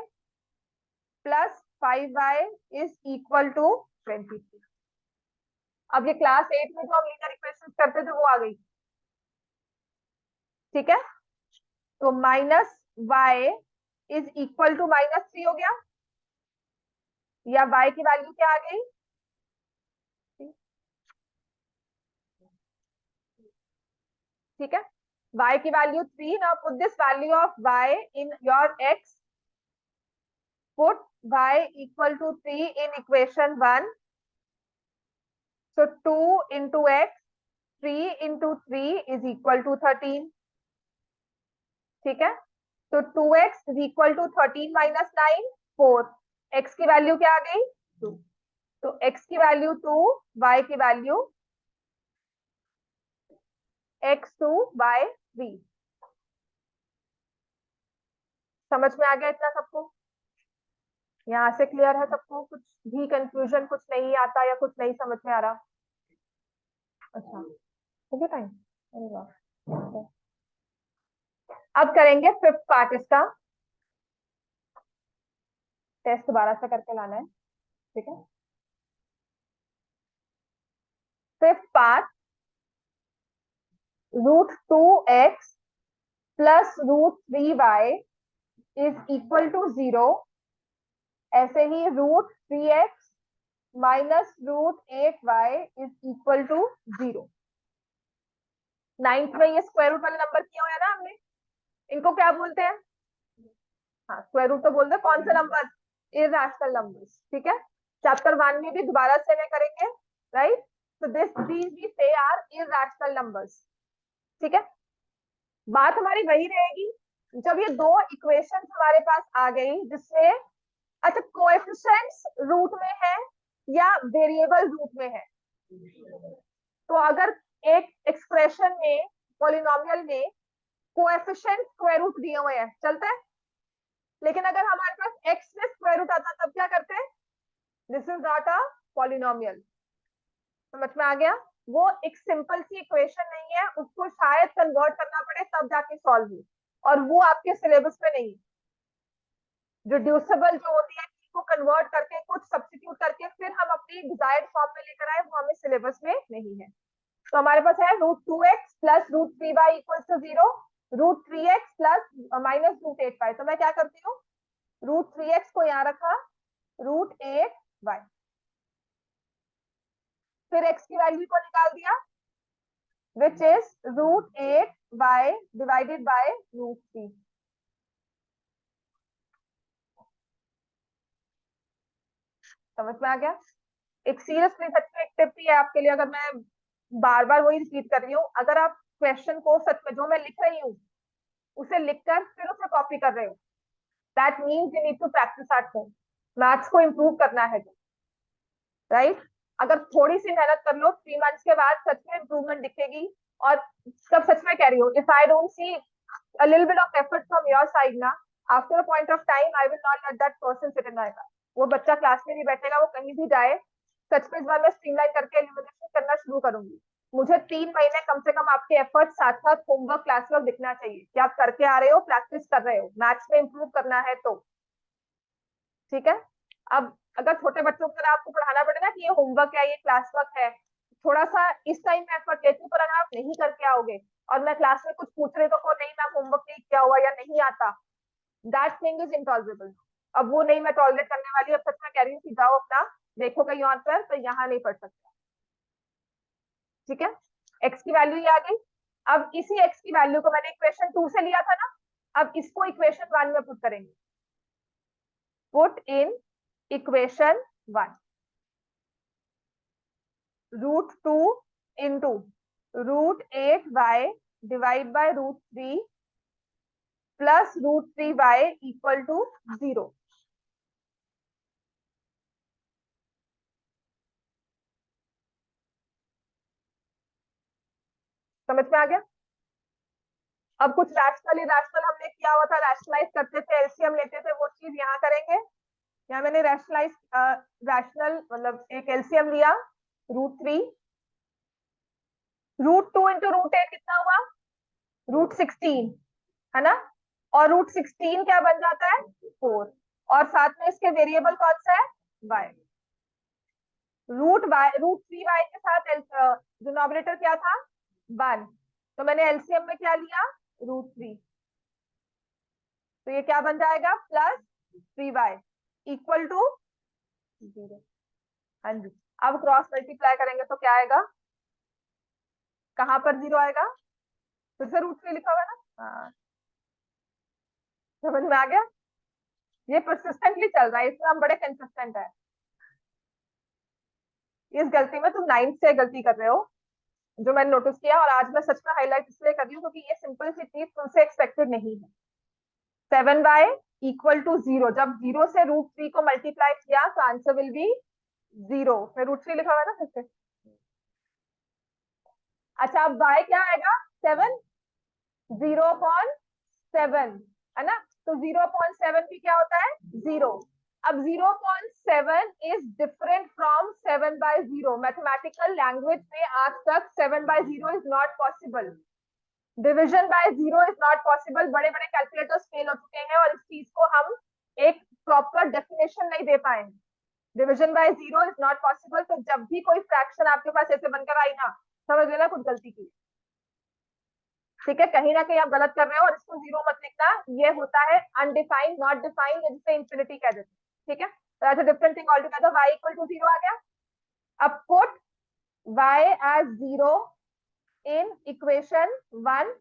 plus 5y is equal to 23। अब ये क्लास 8 में जो हम लीनियर इक्वेशन करते थे वो आ गई, ठीक है। तो -y इज इक्वल टू -3 हो गया, या y की वैल्यू क्या आ गई, ठीक है, y की value 3। Now put this value of y in your x, put y equal to 3 in equation 1। So 2 into X, 3 × 3 is equal to 13, ठीक है। तो 2x is equal to 13 - 9 4। x की वैल्यू क्या आ गई, 2। तो x की वैल्यू 2, y की वैल्यू x2/3। समझ में आ गया इतना सबको? यहाँ से क्लियर है सबको? कुछ भी कंफ्यूजन, कुछ नहीं आता या कुछ नहीं समझ में आ रहा? अच्छा, हो गया टाइम? अरे वाह। अब करेंगे फिफ्थ पार्ट इसका, टेस्ट दोबारा से करके लाना है, ठीक है। Fifth part, √2x plus √3y is equal to 0। ऐसे ही √3x minus √8y is equal to 0। Ninth में ये स्क्वायर रूट वाले नंबर किया हुआ है ना हमने, इनको क्या बोलते हैं, हाँ स्क्वायर रूट तो बोलते हैं। कौन सा नंबर, इरैशनल नंबर्स, ठीक है। चैप्टर 1 में भी दोबारा से में करेंगे, राइट। तो दीज वी से आर इरैशनल नंबर्स, ठीक है। बात हमारी वही रहेगी, जब ये दो इक्वेशंस हमारे पास आ गई जिसमें, अच्छा, कोएफिशिएंट्स रूट में है या वेरिएबल रूट में है। तो अगर एक एक्सप्रेशन में, पॉलिनोमियल में कोएफिशिएंट स्क्वायर रूट दिए हुए हैं, चलता है। लेकिन अगर हमारे पास एक्स में स्क्वायर रूट आता तब क्या करते हैं, this is not a polynomial. समझ में आ गया? वो एक सिंपल सी इक्वेशन नहीं है, उसको शायद कन्वर्ट करना पड़े तब जाके सॉल्व हो, और वो आपके सिलेबस में नहीं। रिड्यूसिबल जो होती है, को कन्वर्ट करके कुछ सब्स्टिट्यूट करके फिर हम अपनी डिजायर्ड फॉर्म में लेकर आए, वो हमें सिलेबस में नहीं है। तो हमारे पास है √2x plus √3y equal to 0, √3x plus -√8y। तो मैं क्या करती हूँ, √3x को यहाँ रखा, √8y, फिर x की वैल्यू को निकाल दिया, which is √8y divided by √3। समझ में आ गया? एक सीरियसली सच में एक टिप भी है आपके लिए, अगर मैं बार बार वही रिपीट कर रही हूँ, अगर आप क्वेश्चन को सच में जो मैं लिख रही हूँ उसे लिखकर फिर उसे कॉपी कर रहे हो, that means you need to practice at home. Maths को इम्प्रूव करना है, राइट। अगर थोड़ी सी मेहनत कर लो, 3 मंथ्स के बाद सच में इम्प्रूवमेंट दिखेगी। और सब सच में कह रही हूँ, if I don't see a little bit of effort from your side ना, after a point of time I will not let that person sit in my class. वो बच्चा क्लास में नहीं बैठेगा, वो कहीं भी जाए, सच में इस बार मैं स्ट्रीमलाइन करके एलिमिनेशन करना शुरू करूंगी। मुझे 3 महीने कम से कम आपके एफर्ट साथ साथ होमवर्क क्लास वर्क दिखना चाहिए कि आप करके आ रहे हो, प्रैक्टिस कर रहे हो, मैथ्स में इंप्रूव करना है तो। ठीक है। अब अगर छोटे बच्चों को आपको पढ़ाना पड़े ना कि ये होमवर्क है, ये क्लास वर्क है, थोड़ा सा इस टाइम में एफर्ट लेती हूँ, पर अगर आप नहीं करके आओगे और मैं क्लास में कुछ पूछ रही तो को नहीं मैं होमवर्क नहीं किया हुआ या नहीं आता, दैट थिंग इज इनटॉलरेबल। अब वो नहीं मैं टॉलरेट करने वाली, अब सच में कह रही हूँ कि जाओ अपना देखो कहीं और पर, तो यहाँ नहीं पढ़ सकता। ठीक है, एक्स की वैल्यू ये आ गई। अब इसी एक्स की वैल्यू को मैंने इक्वेशन 2 से लिया था ना, अब इसको इक्वेशन 1 में पुट करेंगे। Put in equation 1, √2 into √8y divide by √3 plus √3y equal to 0। समझ में आ गया? अब कुछ रैशनल इरेशनल हमने किया हुआ था, रैशनलाइज करते थे, एलसीएम लेते थे, वो चीज यहाँ करेंगे। यहाँ मैंने रैशनलाइज रैशनल मतलब एक एलसीएम लिया, √3, √2 इंटू √8 कितना हुआ, √16 है ना, और √16 क्या बन जाता है 4, और साथ में इसके वेरिएबल कौन सा है y, √3y के साथ डिनोमिनेटर क्या था 1, तो मैंने एलसीएम में क्या लिया √3, तो ये क्या बन जाएगा प्लस 3y इक्वल टू 0। हाँ जी, अब क्रॉस मल्टीप्लाई करेंगे तो क्या आएगा, कहां पर 0 आएगा, फिर से √3 लिखा हुआ है ना। हाँ, समझ में आ गया? ये परसिस्टेंटली चल रहा है, इसमें हम बड़े कंसिस्टेंट है। इस गलती में तुम 9th से गलती कर रहे हो, जो मैंने नोटिस किया, और आज मैं सच में हाईलाइट इसलिए कर रही हूँ क्योंकि ये सिंपल सी चीज तुमसे एक्सपेक्टेड नहीं है। 7y इक्वल टू 0, जब 0 से √3 को मल्टीप्लाई किया तो आंसर विल बी 0, मैं √3 लिखा हुआ है ना फिर से। अच्छा, अब y क्या आएगा 7, 0.7 है ना, तो 0.7 भी क्या होता है 0। अब 0.7 is different from 7/0। Mathematical language में आज तक 7/0 is not possible, division bye 0 is not possible. बड़े बड़े कैलकुलेटर्स फेल हो चुके हैं और इस चीज को हम एक प्रॉपर डेफिनेशन नहीं दे पाए। Division bye 0 is not possible, तो जब भी कोई फ्रैक्शन आपके पास ऐसे बनकर आई ना, समझ लेना कुछ गलती की। ठीक है, कहीं ना कहीं आप गलत कर रहे हो, और इसको 0 मत लिखना, ये होता है अनडिफाइंड, नॉट डिफाइंड, जिसे इंफिनिटी कह देते हैं। ठीक है, तो ऐसे different thing all together, y equal to 0 आ गया। अब put y as 0 in equation 1,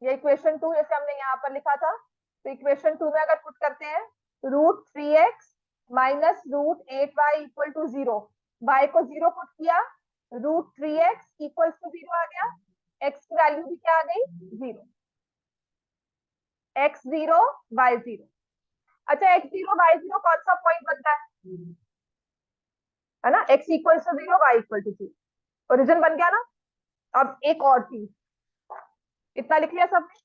ये इक्वेशन 2 जैसे हमने यहाँ पर लिखा था, तो इक्वेशन 2 में अगर पुट करते हैं √3x minus √8y equal to 0, y को 0 पुट किया, √3x इक्वल टू 0 आ गया, x की वैल्यू भी क्या आ गई 0, x0 y0। अच्छा, x0 y0 कौन सा पॉइंट बनता है ना, x equal to 0 y equal to 0, origin बन गया ना। अब एक और चीज, इतना लिख लिया सबने,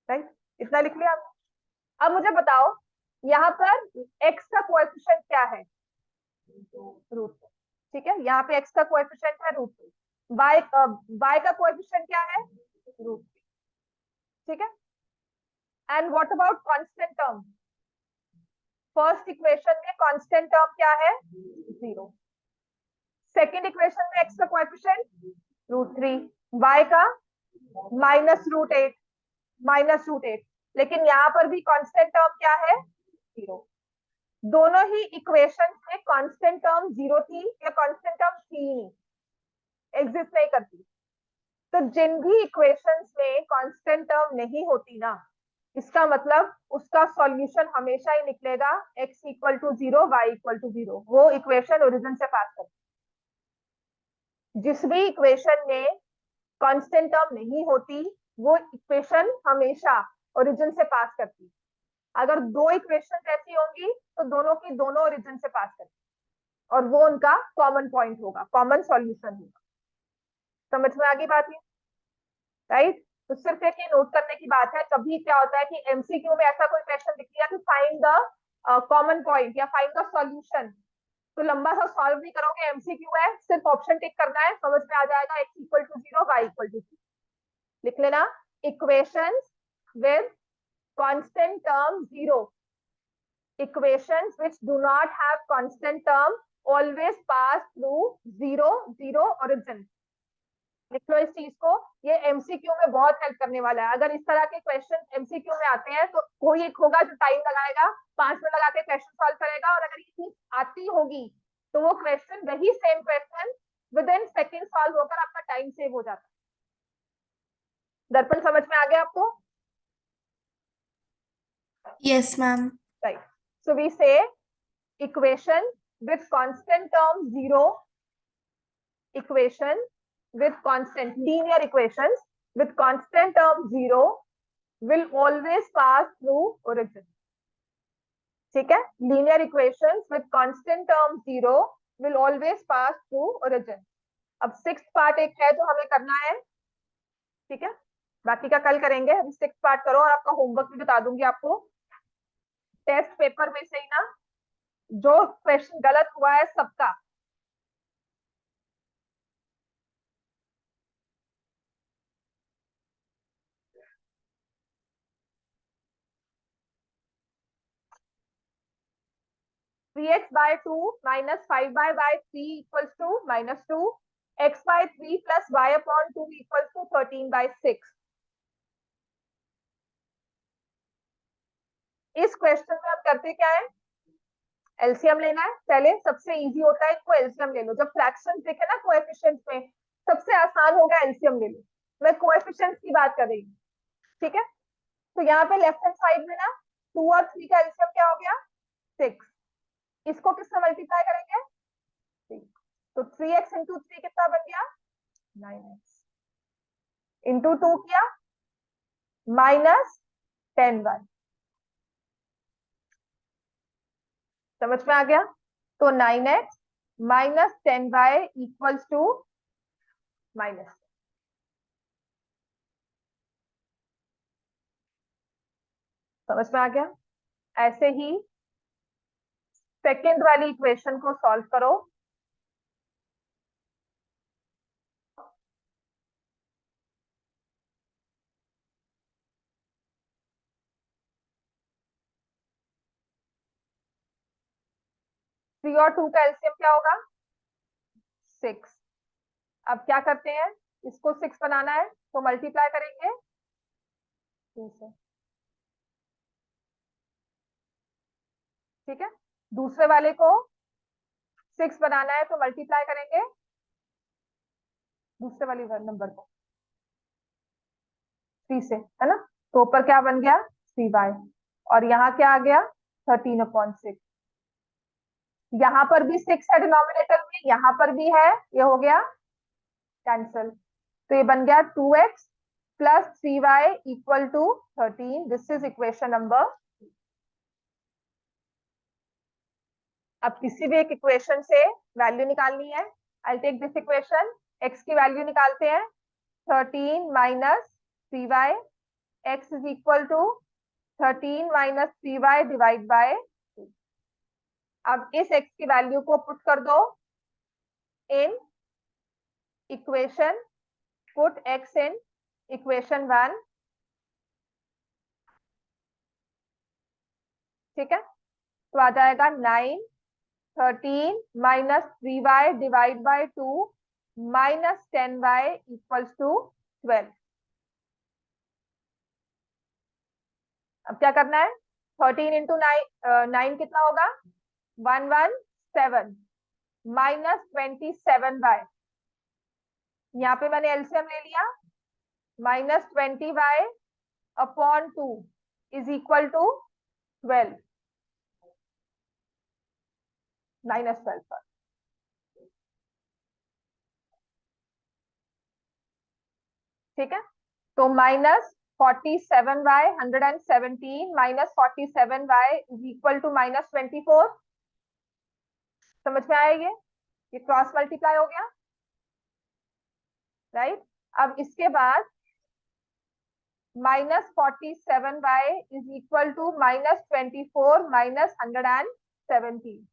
राइट, इतना लिख लिया। अब मुझे बताओ यहाँ पर x का कोएफिशिएंट क्या है, √2। ठीक है, यहाँ पे x का कोएफिशिएंट है √2, y का कोएफिशिएंट क्या है √3। ठीक है, and what about constant term, first equation में कांस्टेंट टर्म क्या है 0, सेकंड इक्वेशन में x का कोएफिशिएंट √3, y का -√8, -√8, लेकिन यहाँ पर भी कांस्टेंट टर्म क्या है 0। दोनों ही इक्वेशन में कांस्टेंट टर्म 0 थी या कांस्टेंट टर्म थी नहीं, एग्जिस्ट नहीं करती। तो जिन भी इक्वेशंस में कांस्टेंट टर्म नहीं होती ना, इसका मतलब उसका सॉल्यूशन हमेशा ही निकलेगा x equal to 0 y equal to 0, वो इक्वेशन ओरिजिन से पास करती। जिस भी इक्वेशन में कांस्टेंट टर्म नहीं होती, वो इक्वेशन हमेशा ओरिजिन से पास करती। अगर दो इक्वेशन ऐसी होंगी तो दोनों की दोनों ओरिजिन से पास करती, और वो उनका कॉमन पॉइंट होगा, कॉमन सॉल्यूशन होगा। समझ में आ गई बात ये, राइट। तो सिर्फ एक ये नोट करने की बात है, कभी क्या होता है कि एमसीक्यू में ऐसा कोई क्वेश्चन दिख गया कि फाइंड द कॉमन पॉइंट या फाइंड द सॉल्यूशन, तो लंबा सा सॉल्व नहीं करोगे, एमसीक्यू है, सिर्फ ऑप्शन टिक करना है, समझ में आ जाएगा, x equal to 0, y equal to 3 लिख लेना। Equations with constant term 0, equations which do not have constant term always pass through 0 0 origin। लिख लो इस चीज को, ये एमसीक्यू में बहुत हेल्प करने वाला है। अगर इस तरह के क्वेश्चन एमसीक्यू में आते हैं तो कोई एक होगा जो टाइम लगाएगा, 5 मिनट लगा के क्वेश्चन सॉल्व करेगा, और अगर ये चीज आती होगी तो वो क्वेश्चन, वही same question with in second solve होकर आपका टाइम सेव हो जाता है। दर्पण समझ में आ गया आपको?
Yes, ma'am.
Right, so we say equation with constant term 0, equation with constant linear equations with constant term 0 will always pass through origin। ठीक है, linear equations with constant term 0 will always pass through origin। अब six part एक है जो हमें करना है, ठीक है, बाकी का कल करेंगे, अभी सिक्स पार्ट करो, और आपका होमवर्क भी बता दूंगी आपको। टेस्ट पेपर में से ही ना जो क्वेश्चन गलत हुआ है सबका, three x by two minus five by three equals to -2, x by 3 plus y upon 2 equals to 13/6। इस क्वेश्चन में हम करते क्या है, एलसीएम लेना है पहले, सबसे इजी होता है, इनको एलसीएम ले लो। जब फ्रैक्शंस दिखे ना कोएफिशिएंट्स में, सबसे आसान होगा एलसीएम ले लो। मैं कोएफिशिएंट्स की बात कर रही हूँ, ठीक है। तो यहाँ पे लेफ्ट हैंड साइड में ना 2 और 3 का एलसीएम क्या हो गया, 6। इसको किससे मल्टीप्लाई करेंगे, 3। तो 3x इंटू 3 कितना बन गया, 9x इंटू 2 किया -10y। समझ में आ गया? तो 9x -10y equals to minus, समझ में आ गया? ऐसे ही सेकेंड वाली इक्वेशन को सॉल्व करो। थ्री और 2 का एलसीएम क्या होगा, 6। अब क्या करते हैं, इसको 6 बनाना है तो मल्टीप्लाई करेंगे 2 से, ठीक है। दूसरे वाले को 6 बनाना है तो मल्टीप्लाई करेंगे दूसरे वाले नंबर को 3 से, है ना। तो ऊपर क्या बन गया, 3y, और यहाँ क्या आ गया, 13/6। यहाँ पर भी 6 है डिनोमिनेटर में, यहाँ पर भी है, ये हो गया कैंसल। तो ये बन गया 2x plus 3y equal to 13। This is equation number. अब किसी भी एक इक्वेशन से वैल्यू निकालनी है। I take this equation, x की वैल्यू निकालते हैं, 13 minus 3y, x is equal to 13 minus 3y divide by 2। अब इस x की वैल्यू को पुट कर दो in equation, put x in equation 1, ठीक है। तो आ जाएगा 9, 13 minus 3y divide by 2 minus 10y equals to 12। अब क्या करना है, 13 इंटू 9 कितना होगा, 117 माइनस 27y, यहाँ पे मैंने एलसीएम ले लिया, -20y upon 2 is equal to 12, -12 पर, ठीक है। तो -47y 117 minus 47y is equal to -24। समझ में आया? ये क्रॉस मल्टीप्लाई हो गया। राइट। अब इसके बाद -47y is equal to -24 minus 117।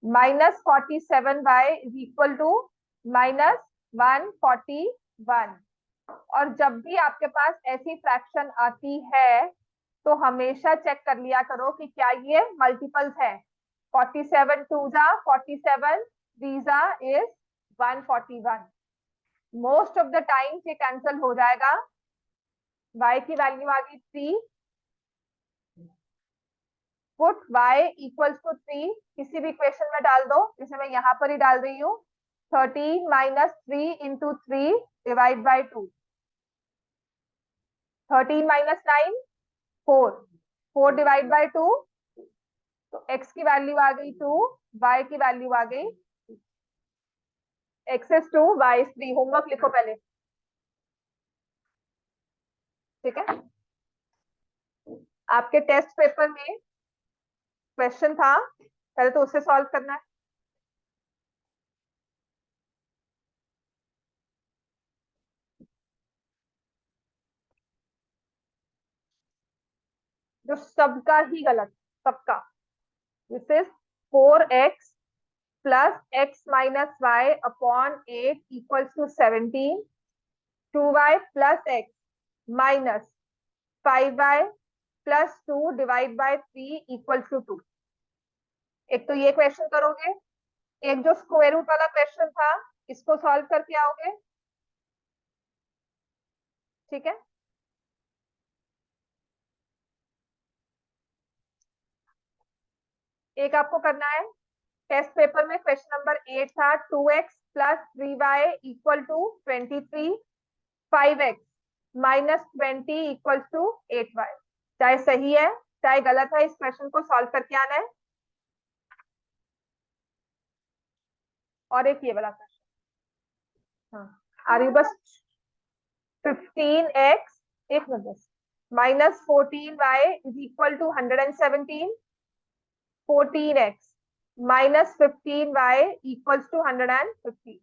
-47y is equal to -141। और जब भी आपके पास ऐसी फ्रैक्शन आती है तो हमेशा चेक कर लिया करो कि क्या ये मल्टीपल्स है। 47 टू जा 47, थ्री जा is 141। Most of the time ये कैंसिल हो जाएगा। y की वैल्यू आ गई 3। पुट y इक्वल्स टू 3 किसी भी इक्वेशन में डाल दो, जैसे मैं यहाँ पर ही डाल रही हूँ। 13 minus 3 into 3 divide by 2। 13 minus 9 4। 4 divide by 2, तो x की वैल्यू आ गई 2, y की वैल्यू आ गई x is 2 y is 3। Homework लिखो पहले, ठीक है। आपके टेस्ट पेपर में क्वेश्चन था, पहले तो उसे सॉल्व करना है। जो सबका ही गलत, सबका। This is 4x plus x minus y upon 8 equals to 17। 2y plus x minus 5y plus 2 divide by 3 equals to 2। एक तो ये क्वेश्चन करोगे, एक जो स्क्वायर रूट वाला क्वेश्चन था इसको सॉल्व करके आओगे, ठीक है। एक आपको करना है, टेस्ट पेपर में क्वेश्चन नंबर 8 था 2x plus 3y equal to 23। 5x minus 20 equal to 8y। चाहे सही है चाहे गलत है, इस क्वेश्चन को सॉल्व करके आना है। और एक ये वाला क्वेश्चन, हाँ आ रही बस। 15x, एक मिनट बस, minus 14y is equal to 117। 14x minus 15y equals to 150।